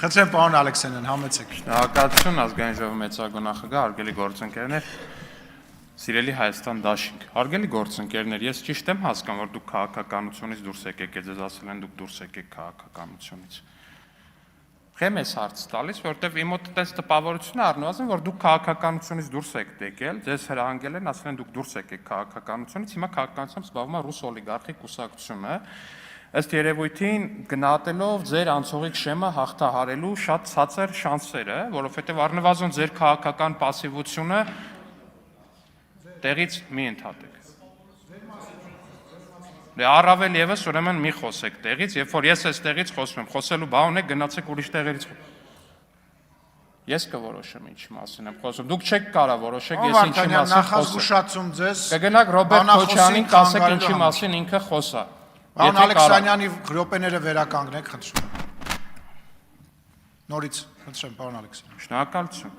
Խնդրեմ պարոն Ալեքսանյան, համեցեք։ Շնորհակալություն ազգային ժողովի մեծագույն նախագահ, հարգելի գործընկերներ, սիրելի Հայաստան դաշինք։ Հարգելի գործընկերներ, ես ճիշտ եմ հասկանում, որ դուք քաղաքականությունից դուրս եկեք, ձեզ ասել են դուք դուրս եկեք քաղաքականությունից։ Խեմ ես հարց տալիս, որովհետև իմ մոտ այս տպավորությունը առնվազն, որ դուք քաղաքականությունից դուրս եք եկել, ձեզ հրահանգել են, ասել են դուք դուրս եկեք քաղաքականությունից, հիմա քաղաքականությամբ զբաղվում է ռուս օլիգարխիկ կուսակցությունը, ըստ երևույթին գնահատելով ձեր անցողիկ շեմը հաղթահարելու շատ ցածր շանսերը, որովհետև առնվազն ձեր քաղաքական պասիվությունը տեղից մի ընդհատեք։ Առավել եւս ուրեմն մի խոսեք տեղից, երբ որ ես այս տեղից խոսում եմ, խոսելու բան ունեք, գնացեք ուրիշ տեղերից։ Ես կորոշեմ ինչ մասին եմ խոսում։ Դուք չեք կարող որոշեք, ես ինչի մասին նախազգուշացում ձեզ։ Կգնաք Ռոբերտ Քոչյանին, կասեք ինչի մասին ինքը խոսա։ Պարոն Ալեքսանյանի րոպեները վերականգնեք, խնդրում։ Նորից, խնդրեմ, պարոն Ալեքսանյան։ Շնորհակալություն։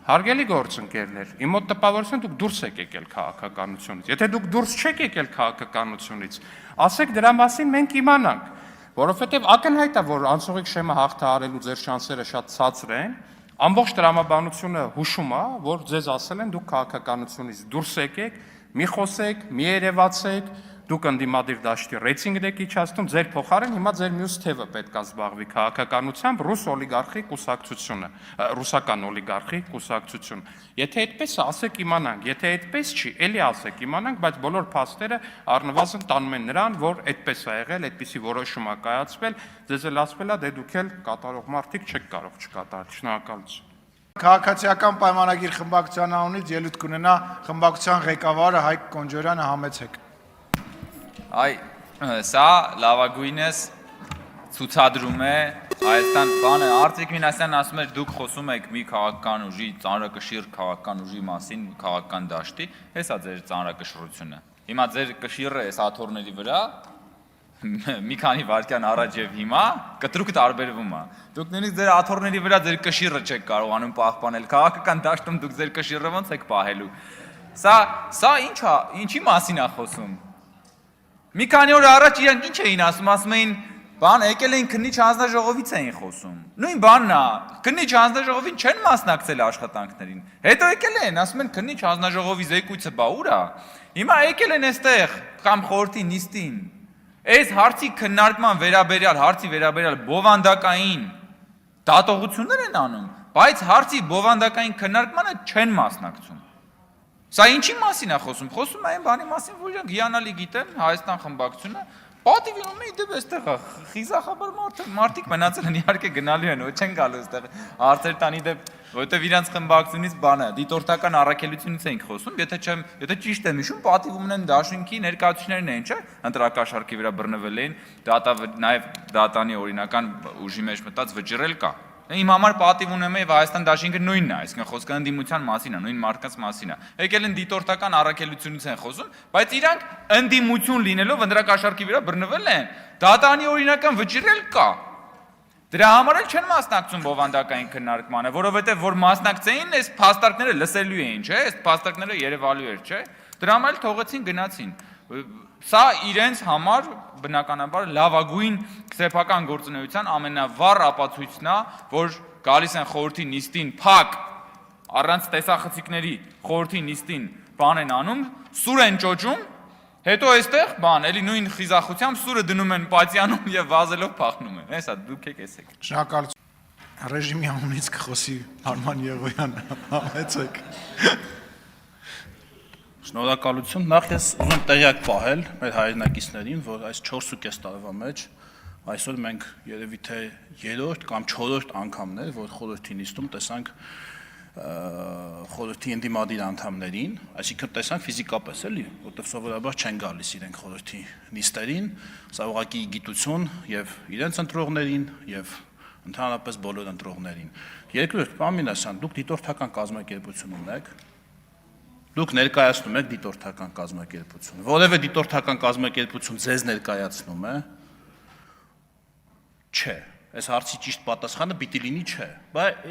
Հարգելի գործընկերներ, իմ մոտ տպավորություն դուք դուրս եք եկել քաղաքականությունից։ Եթե դուք դուրս չեք եկել քաղաքականությունից, ասեք դրա մասին մենք իմանանք, որովհետև ակնհայտ է, որ անցողիկ շեմը հաղթահարելու ձեր շանսերը շատ ցածր են, ամբողջ տրամաբանությունը հուշում է, որ ձեզ ասել են դուք քաղաքականությունից դուրս եկեք, մի խոսեք, մի երևացեք, դուք ընդդիմադիր դաշտի ռեյտինգ եք իջացնում, ձեր փոխարեն հիմա ձեր մյուս թևը պետք է զբաղվի քաղաքականությամբ ռուս օլիգարխի կուսակցությունը, ռուսական օլիգարխի կուսակցություն։ Եթե այդպես է, ասեք իմանանք, եթե այդպես չի, էլի ասեք իմանանք, բայց բոլոր փաստերը առնվազն տանում են նրան, որ այդպես է եղել, այդպիսի որոշում է կայացվել, ձեզ էլ ասվել է, դե դուք էլ կատարող մարդիկ չեք կարող չկատարել։ Շնորհակալություն։ Քաղաքացիական պայմանագիր խմբակցության անունից ելույթ կունենա խմբակցության ղեկավարը Հայկ Կոնջորյանը, համեցեք։ Այ սա լավագույնս ցուցադրում է Հայաստան բանը Արծիկ Մինասյանն ասում էր դուք խոսում եք մի քաղաքական ուժի ծանրակշիռ քաղաքական ուժի մասին քաղաքական դաշտի հեսա ձեր ծանրակշռությունը հիմա ձեր կշիռը էս աթոռների վրա մի քանի վայրկյան առաջ եւ հիմա կտրուկ տարբերվում է դուք նույնիսկ ձեր աթոռների վրա ձեր կշիռը չեք կարողանում պահպանել քաղաքական դաշտում դուք ձեր կշիռը ոնց եք պահելու սա ինչի մասին է խոսում Մի քանի օր առաջ իրանք ինչ էին ասում էին, բան եկել էին քննիչ հանձնաժողովից էին խոսում։ Նույն բանն է, քննիչ հանձնաժողովին չեն մասնակցել աշխատանքներին։ Հետո եկել են, ասում են քննիչ հանձնաժողովի զեկույցը բա ուր է։ Հիմա եկել են այստեղ կամ խորհրդի նիստին։ Այս հարցի քննարկման վերաբերյալ բովանդակային դատողություններ են անում, բայց հարցի բովանդակային քննարկմանը չեն մասնակցում։ Սա ինչի մասին է խոսում է այն բանի մասին, որ իրանք հիանալի գիտեն Հայաստան խմբակցությունը, պատիվնում է իդեպ այստեղ է, խիզախաբար մարդիկ մնացել են իհարկե գնալու են, ոչ չեն գալու այստեղ հարցեր տան իդեպ, որովհետև իրանք խմբակցությունից բանը, դիտորդական առաքելությունից ենք խոսում, եթե ճիշտ եմ հիշում, պատիվում են դաշինքի ներկայացուցիչներն են, չէ՞, ընտրակաշառքի վրա բռնվել էին, նաև դատանի օրինական ուժի մեջ մտած վճռել կա։ Իմ համար պատիվ ունեմ եւ Հայաստան դաշինքը նույնն է, այսինքն խոսքը ընդդիմության մասին է, նույն մարդկանց մասին է։ Եկել են դիտորդական առաքելությունից են խոսում, բայց իրանք ընդդիմություն լինելով ընտրակաշառքի վրա բռնվել են, դատանի օրինական վճռել կա։ Դրա համար էլ չեն մասնակցում բովանդակային քննարկմանը, որովհետեւ որ մասնակցեին, այս փաստարկները լսելու էին, չէ՞, այս փաստարկները երևալու էր, չէ՞։ Դրա համար էլ թողեցին գնացին։ Սա իրենց համար բնականաբար լավագույն սեփական գործունեության ամենավառ ապացույցն է, որ գալիս են խորհրդի նիստին փակ առանց տեսախցիկների խորհրդի նիստին բան են անում, սուր են ճոճում, հետո այստեղ բան, էլի նույն խիզախությամբ սուրը դնում են պատյանում եւ վազելով փախնում են։ Հեսա դուք եք։ Շնորհակալություն։ Ռեժիմի անունից կխոսի Արման Եղոյանը, համեցեք։ Շնորհակալություն, նախ ես ուզում տեղյակ պահել մեր հայրենակիցներին, որ այս 4.5 տարվա մեջ այսօր մենք երևի թե 3-րդ կամ 4-րդ անգամն էր, որ խորհրդի նիստում տեսանք խորհրդի ընդդիմադիր անդամներին, այսինքն տեսանք ֆիզիկապես էլի, որտեղ սովորաբար չեն գալիս իրենք խորհրդի նիստերին, սա ուղղակի գիտություն եւ իրենց ընտրողներին եւ ընդհանրապես բոլոր ընտրողներին։ Երկրորդ, պարոն Մինասյան, դուք դիտորդական կազմակերպություն ունեք, դուք ներկայացնում եք դիտորդական կազմակերպություն, որևէ դիտորդական կազմակերպություն ձեզ ներկայացնում է, չէ, այս հարցի ճիշտ պատասխանը պիտի լինի չէ, բայց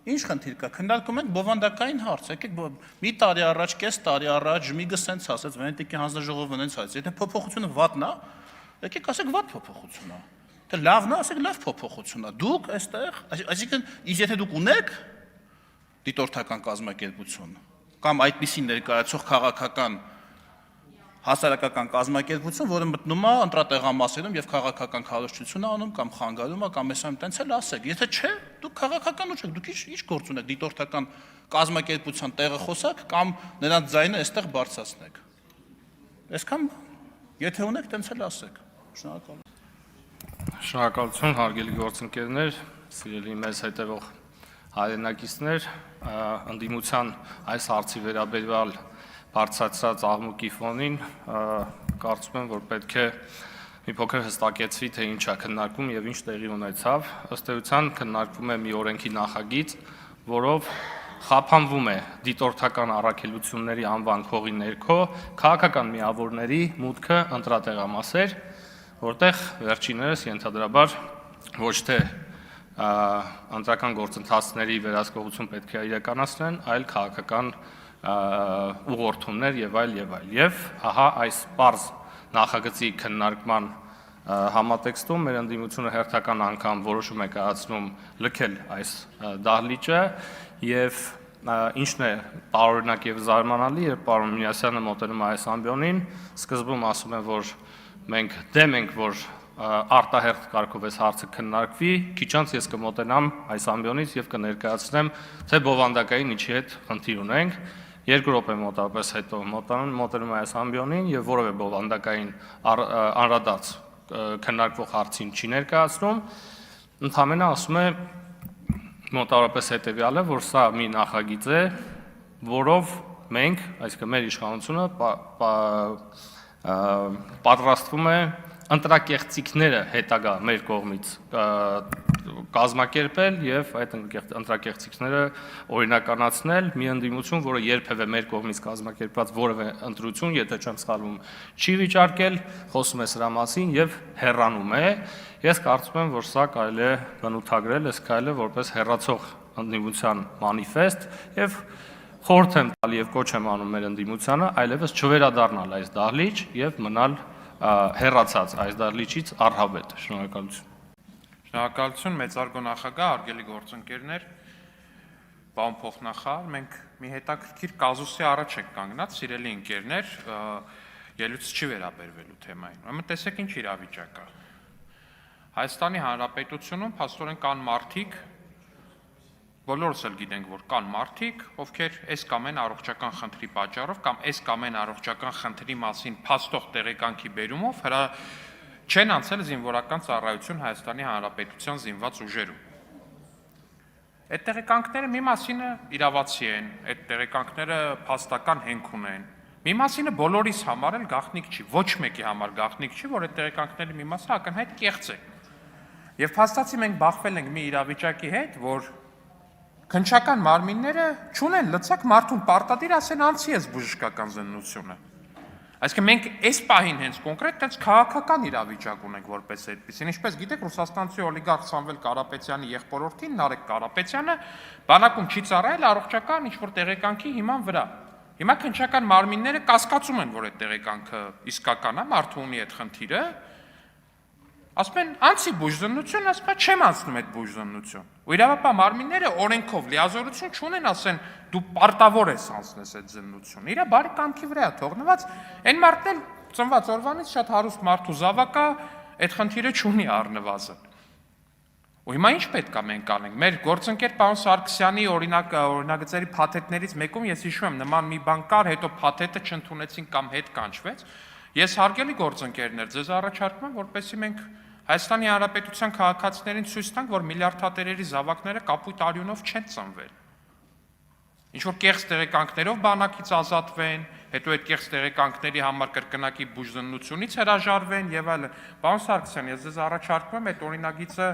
ինչ խնդիր կա, քննարկում ենք բովանդակային հարց, եկեք մի տարի առաջ, կես տարի առաջ, Ժմիգը սենց ասեց, Վենետիկի հանձնաժողովը նենց ասեց, եթե փոփոխությունը վատն է, եկեք ասեք վատ փոփոխություն է, Դա լավն է, ասեք լավ փոփոխություն է։ Դուք այստեղ, այսինքն, իսկ եթե դուք ունեք դիտորդական կազմակերպություն կամ այդպիսի ներկայացող քաղաքական հասարակական կազմակերպություն, որը մտնում է ընտրատեղամասերում եւ քաղաքական քարոզչություն է անում կամ խանգարում է կամ այսօր տենց էլ ասեք։ Եթե չէ, դուք քաղաքական ու չեք, դուք ինչ գործ ունեք դիտորդական կազմակերպության տեղը խոսակ կամ նրանց ձայնը այստեղ բարձրացնեք։ Այսքան եթե ունեք, տենց էլ ասեք։ Շնորհակալ։ Շնորհակալություն, հարգելի գործընկերներ, սիրելի մեզ հետևող հայրենակիցներ, ընդդիմության այս հարցի վերաբերյալ բարձրացած աղմուկի ֆոնին կարծում եմ, որ պետք է մի փոքր հստակեցվի, թե ինչ է քննարկվում եւ ինչ տեղի ունեցավ։ Ըստ էության քննարկվում է մի օրենքի նախագիծ, որով խափանվում է դիտորդական առաքելությունների անվան քողի ներքո քաղաքական միավորների մուտքը ընտրատեղամասեր, որտեղ վերջիններս ենթադրաբար ոչ թե ընտրական գործընթացների վերահսկողություն պետք է իրականացնեն, այլ քաղաքական ուղղորդումներ եւ այլ։ Եվ ահա այս պարզ նախագծի քննարկման համատեքստում մեր ընդդիմությունը հերթական անգամ որոշում է կայացնում լքել այս դահլիճը եւ ինչն է տարօրինակ եւ զարմանալի, երբ պարոն Մինասյանը մոտենում է այս ամբիոնին, սկզբում ասում են, որ մենք դեմ ենք, որ արտահերթ կարգով այս հարցը քննարկվի, քիչ անց ես կմոտենամ այս ամբիոնից եւ կներկայացնեմ, թե բովանդակային ինչի հետ խնդիր ունենք։ 2 րոպե մոտավորապես հետո մոտենում է այս ամբիոնին եւ որևէ բովանդակային անրադարձ քննարկվող հարցին չի ներկայացնում, ընդհանրապես ասում է մոտավորապես հետեւյալը, որ սա մի նախագիծ է, որով մենք, այսինքն մեր իշխանությունը պատրաստվում է ընտրակեղծիքները հետագա մեր կողմից կազմակերպել եւ այդ ընտրակեղծիքները օրինականացնել, մի ընդդիմություն, որը երբևէ մեր կողմից կազմակերպված որևէ ընտրություն, եթե չեմ սխալվում, չի վիճարկել, խոսում է սրա մասին եւ հեռանում է։ Ես կարծում եմ, որ սա կարելի է բնութագրել, այս քայլը որպես հեռացող ընդդիմության մանիֆեստ եւ խորհուրդ եմ տալի եւ կոչ եմ անում մեր ընդդիմությանը այլևս չվերադառնալ այս դահլիճ եւ մնալ հեռացած այս դահլիճից առհավետ։ Շնորհակալություն։ Շնորհակալություն, մեծարգո նախագահ, հարգելի գործընկերներ, պարոն փոխնախարար, մենք մի հետաքրքիր կազուսի առաջ ենք կանգնած, սիրելի ընկերներ, ելույթ չի վերաբերվելու թեմային։ Ուրեմն տեսեք ինչ իրավիճակ է։ Հայաստանի Հանրապետությունում փաստորեն կան մարդիկ, բոլորս էլ գիտենք, որ կան մարդիկ, ովքեր այս կամ այն առողջական խնդրի պատճառով կամ այս կամ այն առողջական խնդրի մասին փաստող տեղեկանքի բերումով չեն անցել զինվորական ծառայություն Հայաստանի Հանրապետության զինված ուժերում։ Այդ տեղեկանքները մի մասինը իրավացի են, այդ տեղեկանքները փաստական հենք ունեն։ Մի մասինը բոլորիս համար էլ գաղտնիք չի, ոչ մեկի համար գաղտնիք չի, որ այդ տեղեկանքների մի մասը ակնհայտ կեղծ է։ Եվ փաստացի մենք բախվել ենք մի իրավիճակի հետ, որ քննչական մարմինները չունեն լծակ մարդուն պարտադիր ասեն անցի ես բժշկական զննությունը։ Այսինքն մենք այս պահին հենց կոնկրետ այդպես քաղաքական իրավիճակ ունենք որպես այդպեսին։ Ինչպես գիտեք, ռուսաստանցի օլիգարխ Սամվել Կարապետյանի եղբորորդին Նարեկ Կարապետյանը բանակում չի ծառայել առողջական ինչ-որ տեղեկանքի հիման վրա։ Հիմա քննչական մարմինները կասկածում են, որ այդ տեղեկանքը իսկական է, մարդու ունի այդ խնդիրը։ Ասում են անցի բուժզննություն, ասում են չեմ անցնում այդ բուժզննություն։ Ու իրավապահ մարմինները օրենքով լիազորություն չունեն, ասեն դու պարտավոր ես անցնես այդ զննությունը։ Իրա բարի կամքի վրա է թողնված, այն մարդն էլ ծնված օրվանից շատ հարուստ մարդու զավակ է, այդ խնդիրը չունի առնվազն։ Ու հիմա ինչ պետք է մենք անենք։ Մեր գործընկեր պարոն Սարգսյանի օրինագծերի փաթեթներից մեկում ես հիշում եմ նման մի բան կար, հետո փաթեթը չընդունեցին կամ հետ կանչվեց։ Ես հարգելի գործընկերներ, ձեզ առաջարկում եմ, որպեսզի մենք Հայաստանի Հանրապետության քաղաքացիներին ցույց տանք, որ միլիարդատերերի զավակները կապույտ արյունով չեն ծնվել։ Ինչ որ կեղծ տեղեկանքներով բանակից ազատվեն, հետո այդ կեղծ տեղեկանքների համար կրկնակի բուժզննությունից հրաժարվեն եւ այլն։ Պարոն Սարգսյան, ես ձեզ առաջարկում եմ այդ օրինագիծը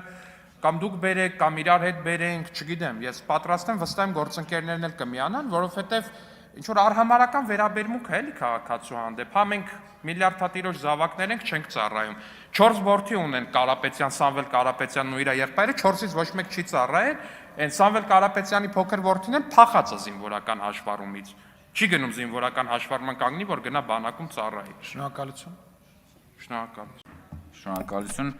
կամ դուք բերեք, կամ իրար հետ բերենք, չգիտեմ, ես պատրաստ եմ, վստահ եմ գործընկերներն էլ կմիանան, որովհետեւ ինչ որ արհամարական վերաբերմունք է էլի քաղաքացու հանդեպ։ Հա մենք միլիարդատիրոջ զավակներ ենք, չենք ծառայում։ 4 որդի ունեն Կարապետյան, Սամվել Կարապետյանն ու իր եղբայրը, 4-ից ոչ մեկ չի ծառայել, այն Սամվել Կարապետյանի փոքր որդին էլ փախած է զինվորական հաշվառումից։ Չի գնում զինվորական հաշվառման կանգնի, որ գնա բանակում ծառայի։ Շնորհակալություն։ Շնորհակալություն։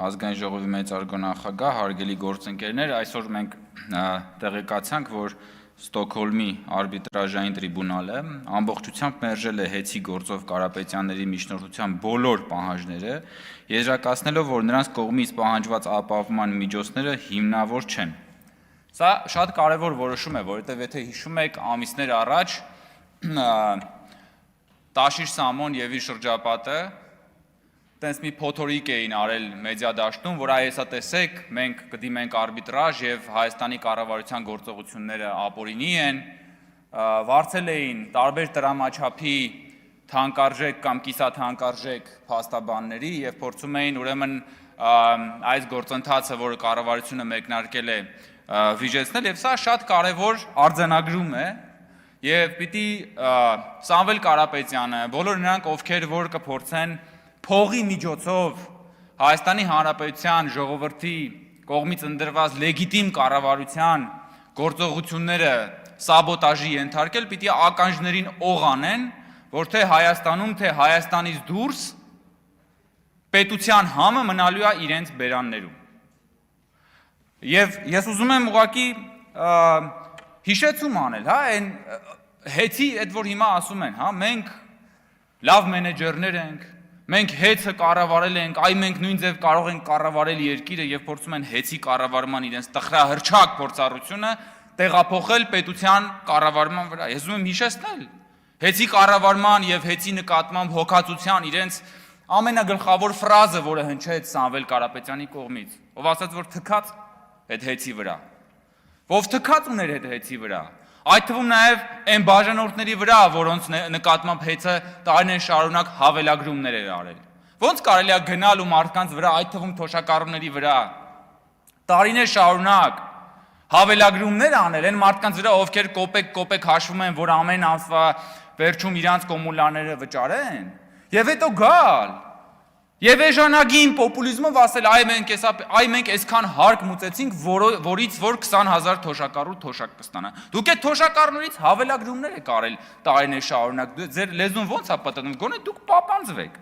ազգային ժողովի մեծարգո նախագահ, հարգելի գործընկերներ, այսօր մենք տեղեկացանք, որ Ստոկհոլմի արբիտրաժային տրիբունալը ամբողջությամբ մերժել է հեծի գործով Կարապետյանների միջնորդության բոլոր պահանջները, եզրակացնելով, որ նրանց կողմից պահանջված ապահովման միջոցները հիմնավոր չեն։ Սա շատ կարևոր որոշում է, որովհետև եթե հիշում եք, ամիսներ առաջ Տաշիր Սամոն եւ իր շրջապատը տենց մի փոթորիկ էին արել մեդիա դաշտում, որ այսա տեսեք, մենք կդիմենք արբիտրաժ եւ Հայաստանի կառավարության գործողությունները ապօրինի են, վարձել էին տարբեր տրամաչափի թանկարժեք կամ կիսաթանկարժեք փաստաբանների եւ փորձում էին ուրեմն այս գործընթացը, որը կառավարությունը մեկնարկել է, վիճեցնել եւ սա շատ կարեւոր արձանագրում է եւ պիտի Սամվել Կարապետյանը, բոլոր նրանք, ովքեր որ կփորձեն փողի միջոցով Հայաստանի Հանրապետության ժողովրդի կողմից ընդրված լեգիտիմ կառավարության գործողությունները սաբոտաժի ենթարկել, պիտի ականջներին օղ անեն, որ թե Հայաստանում, թե Հայաստանից դուրս պետության համը մնալու է իրենց բերաններում։ Եվ ես ուզում եմ ուղղակի հիշեցում անել, հա, այն հեծի այդ որ հիմա ասում են, հա, մենք լավ մենեջերներ ենք, մենք հեծը կառավարել ենք, այ մենք նույն ձև կարող ենք կառավարել երկիրը եւ փորձում են հեծի կառավարման իրենց տխրահրճակ փորձառությունը տեղափոխել պետության կառավարման վրա։ Ես ուզում եմ հիշեցնել հեծի կառավարման եւ հեծի նկատմամբ հոգացության իրենց ամենագլխավոր ֆրազը, որը հնչեց Սամվել Կարապետյանի կողմից, ով ասաց, որ թքած այդ հեծի վրա, ով թքած ուներ այդ հեծի վրա, այդ թվում նաև այն բաժանորդների վրա, որոնց նկատմամբ հեծը տարիներ շարունակ հավելագրումներ էր արել։ Ոնց կարելի է գնալ ու մարդկանց վրա, այդ թվում թոշակառուների վրա, տարիներ շարունակ հավելագրումներ անել այն մարդկանց վրա, ովքեր կոպեկ հաշվում են, որ ամեն ամսվա վերջում իրանց կոմունալները վճարեն, եւ հետո գալ եւ էժանագին պոպուլիզմով ասել այ մենք այսքան հարկ մուծեցինք, որից որ 20,000 թոշակառու թոշակ կստանա։ Դուք այդ թոշակառուներից հավելագրումներ եք արել տարիներ շարունակ, ձեր լեզուն ո՞նց է պատտնում, գոնե դուք պապանձվեք։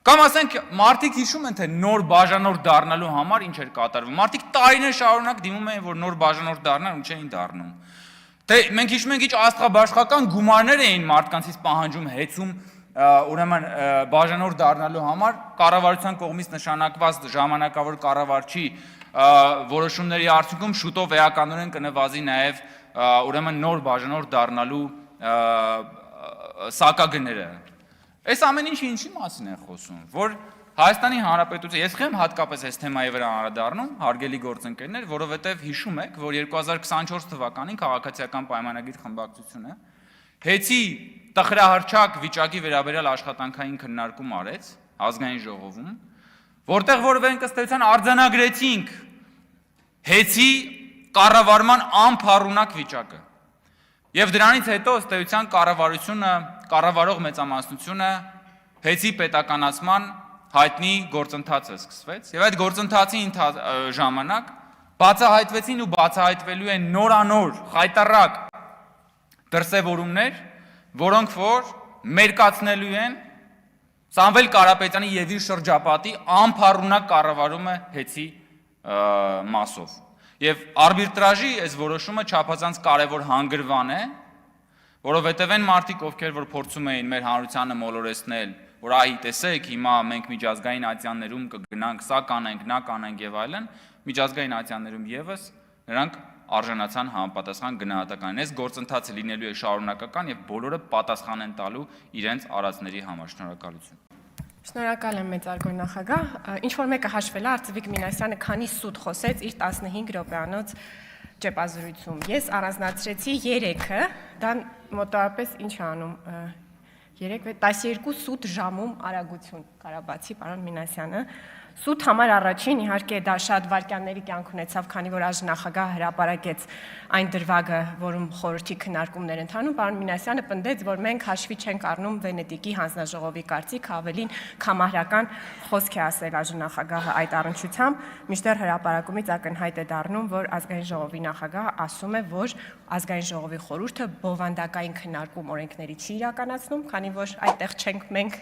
Կամ ասենք մարդիկ հիշում են, թե նոր բաժանորդ դառնալու համար ինչ էր կատարվում։ Մարդիկ տարիներ շարունակ դիմում էին, որ նոր բաժանորդ դառնան ու չէին դառնում։ Թե մենք հիշում ենք ինչ աստղաբաշխական գումարներ էին մարդկանցից պահանջում հեծում ուրեմն բաժանորդ դառնալու համար կառավարության կողմից նշանակված ժամանակավոր կառավարչի որոշումների արդյունքում շուտով էականորեն կնվազի նաև ուրեմն նոր բաժանորդ դառնալու սակագները։ Այս ամեն ինչը ինչի մասին է խոսում, որ Հայաստանի Հանրապետություն, ես խեմ հատկապես այս թեմայի վրա անդրադառնում, հարգելի գործընկերներ, որովհետև հիշում եք, որ 2024 թվականին քաղաքացիական պայմանագիր խմբակցությունը հեծի տխրահարճակ վիճակի վերաբերյալ աշխատանքային քննարկում արեց ազգային ժողովում, որտեղ որ մենք ըստ էության արձանագրեցինք հեծի կառավարման անփառունակ վիճակը։ Եվ դրանից հետո ըստ էության կառավարությունը, կառավարող մեծամասնությունը հեծի պետականացման հայտնի գործընթացը սկսվեց, եւ այդ գործընթացի ժամանակ բացահայտվեցին ու բացահայտվելու են նորանոր խայտառակ դրսևորումներ, որոնք որ մերկացնելու են Սամվել Կարապետյանի եւ իր շրջապատի անփառունակ կառավարումը հեծի մասով։ Եվ արբիտրաժի այս որոշումը չափազանց կարևոր հանգրվան է, որովհետև այն մարդիկ, ովքեր որ փորձում էին մեր հանրությանը մոլորեցնել, որ այ տեսեք, հիմա մենք միջազգային ատյաններում կգնանք, սա կանենք, նա կանենք եւ այլն, միջազգային ատյաններում եւս նրանք արժանացան համապատասխան գնահատականին։ Այս գործընթացը լինելու է շարունակական եւ բոլորը պատասխան են տալու իրենց արածների համար։ Շնորհակալություն։ Շնորհակալ եմ մեծարգո նախագահ։ Ինչ որ մեկը հաշվել է, Արծվիկ Մինասյանը քանի սուտ խոսեց իր 15 րոպեանոց ճեպազրույցում։ Ես առանձնացրեցի 3-ը, դա մոտավորապես ինչ է անում 12 սուտ ժամում արագություն Կարաբացի պարոն Մինասյանը։ Սուտ համար առաջին իհարկե դա շատ վայրկյանների կյանք ունեցավ, քանի որ այժմ նախագահը հրապարակեց այն դրվագը, որում խորհրդի քննարկումներ ընթանում, պարոն Մինասյանը պնդեց, որ մենք հաշվի չենք առնում Վենետիկի հանձնաժողովի կարծիքը, ավելին կամահրական խոսք է ասել այժմ նախագահը այդ առնչությամբ, մինչդեռ հրապարակումից ակնհայտ է դառնում, որ ազգային ժողովի նախագահը ասում է, որ ազգային ժողովի խորհուրդը բովանդակային քննարկում օրենքների չի իրականացնում, քանի որ այդտեղ չենք մենք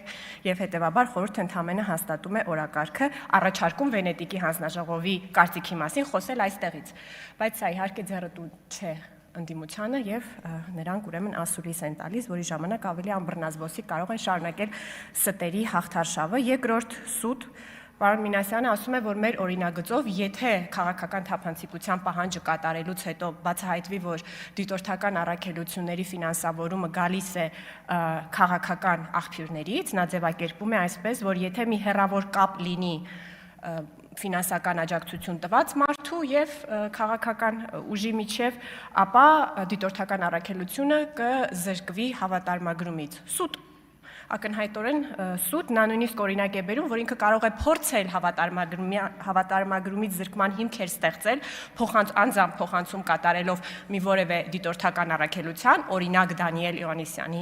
եւ հետեւաբար խորհուրդը երրորդը ընդհանրապես հաստատում է օրակարգը, առաջարկում Վենետիկի հանձնաժողովի կարծիքի մասին խոսել այստեղից։ Բայց սա իհարկե ձեռնտու չէ ընդդիմությանը եւ նրանք ուրեմն ասուլիս են տալիս, որի ժամանակ ավելի ամբռնազբոսիկ կարող են շարունակել ստերի հաղթարշավը։ Երկրորդ սուտ Պարոն Մինասյանը ասում է, որ մեր օրինագծով, եթե քաղաքական թափանցիկության պահանջը կատարելուց հետո բացահայտվի, որ դիտորդական առաքելությունների ֆինանսավորումը գալիս է քաղաքական աղբյուրներից, նա ձևակերպում է այսպես, որ եթե մի հեռավոր կապ լինի ֆինանսական աջակցություն տված մարդու եւ քաղաքական ուժի միջև, ապա դիտորդական առաքելությունը կզրկվի հավատարմագրումից։ Սուտ ակնհայտորեն սուտ նա նույնիսկ օրինակ է բերում, որ ինքը կարող է փորձել հավատարմագրումից զրկման հիմքեր ստեղծել, անձամբ փոխանցում կատարելով մի որևէ դիտորդական առաքելության, օրինակ Դանիել Իովաննիսյանի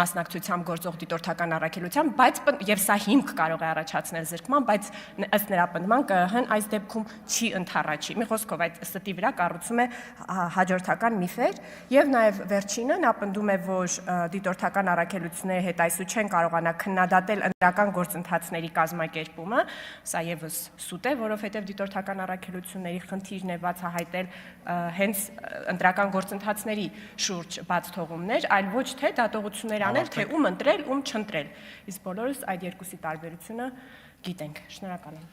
մասնակցությամբ գործող դիտորդական առաքելության, բայց եւ սա հիմք կարող է առաջացնել զրկման, բայց ըստ նրա պնդման ԿԸՀ-ն այս դեպքում չի ընթառաջի։ Մի խոսքով այդ ստի վրա կառուցում է հաջորդական միֆեր եւ նաեւ վերջինը նա պնդում է, որ դիտորդական առաքելությունների հետ այսու չեն կարողանա քննադատել ընտրական գործընթացների կազմակերպումը, սա եւս սուտ է, որովհետեւ դիտորդական առաքելությունների խնդիրն է բացահայտել հենց ընտրական գործընթացների շուրջ բաց թողումներ, այլ ոչ թե դատողություններ անել, թե ում ընտրել, ում չընտրել։ Իսկ բոլորս այդ երկուսի տարբերությունը գիտենք։ Շնորհակալ եմ։